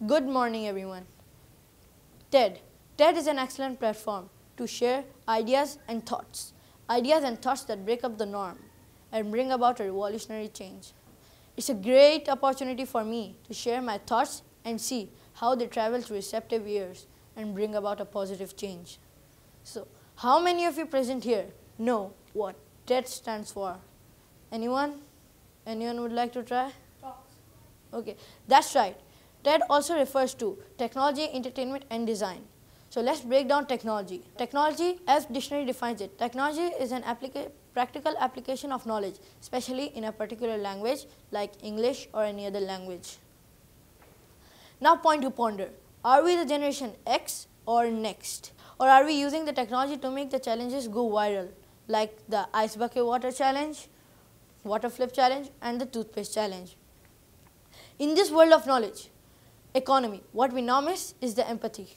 Good morning, everyone. TED. TED is an excellent platform to share ideas and thoughts that break up the norm and bring about a revolutionary change. It's a great opportunity for me to share my thoughts and see how they travel through receptive ears and bring about a positive change. So, how many of you present here know what TED stands for? Anyone? Anyone would like to try? Talks. Okay, that's right. TED also refers to technology, entertainment, and design. So let's break down technology. Technology, as dictionary defines it, technology is an practical application of knowledge, especially in a particular language like English or any other language. Now, point to ponder. Are we the generation X or next? Or are we using the technology to make the challenges go viral, like the ice bucket water challenge, water flip challenge, and the toothpaste challenge? In this world of knowledge economy, what we now miss is the empathy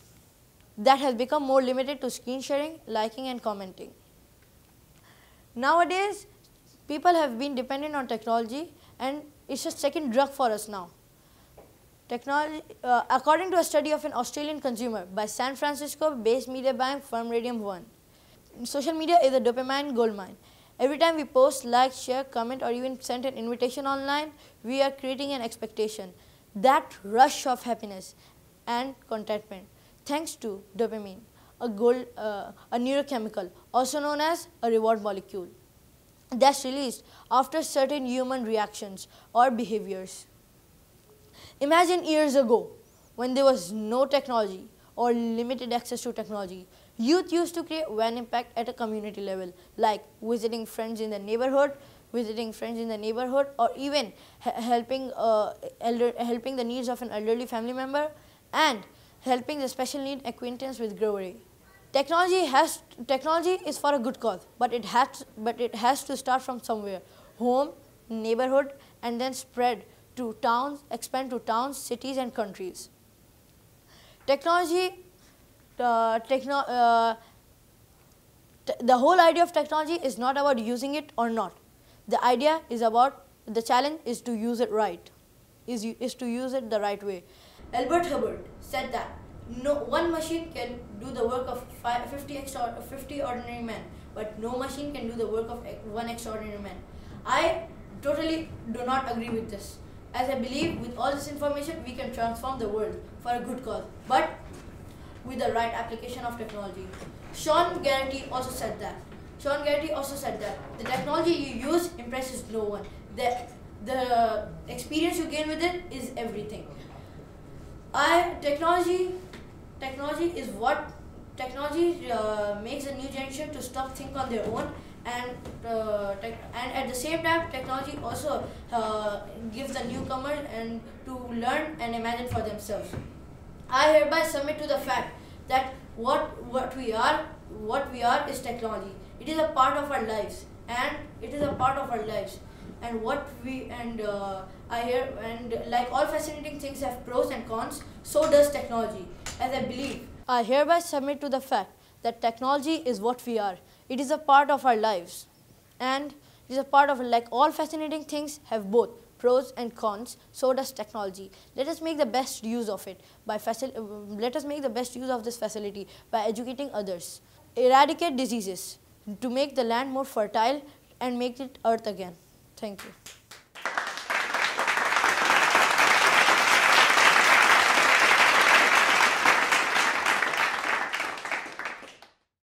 that has become more limited to screen sharing, liking, and commenting. Nowadays, people have been dependent on technology, and it's a second drug for us now. According to a study of an Australian consumer by San Francisco-based media bank firm Radium One, social media is a dopamine goldmine. Every time we post, like, share, comment, or even send an invitation online, we are creating an expectation, that rush of happiness and contentment, thanks to dopamine, a neurochemical, also known as a reward molecule, that's released after certain human reactions or behaviors. Imagine years ago, when there was no technology or limited access to technology, youth used to create one impact at a community level, like visiting friends in the neighborhood, or even helping the needs of an elderly family member, and helping the special need acquaintance with grocery. Technology is for a good cause, but it has to start from somewhere, home, neighborhood, and then expand to towns, cities, and countries. The whole idea of technology is not about using it or not. The challenge is to use it right, is to use it the right way. Albert Hubbard said that no one machine can do the work of 50 ordinary men, but no machine can do the work of one extraordinary man. I totally do not agree with this, as I believe with all this information we can transform the world for a good cause, but with the right application of technology. Sean Garrity also said that the technology you use impresses no one. The experience you gain with it is everything. Technology makes the new generation to stop think on their own, and at the same time, technology also gives the newcomers and to learn and imagine for themselves. I hereby submit to the fact that what we are is technology. It is a part of our lives, and like all fascinating things have pros and cons, so does technology. As I believe, I hereby submit to the fact that technology is what we are. It is a part of our lives, and it is a part of, like all fascinating things have both pros and cons, so does technology. Let us make the best use of it let us make the best use of this facility by educating others. Eradicate diseases to make the land more fertile and make it earth again. Thank you.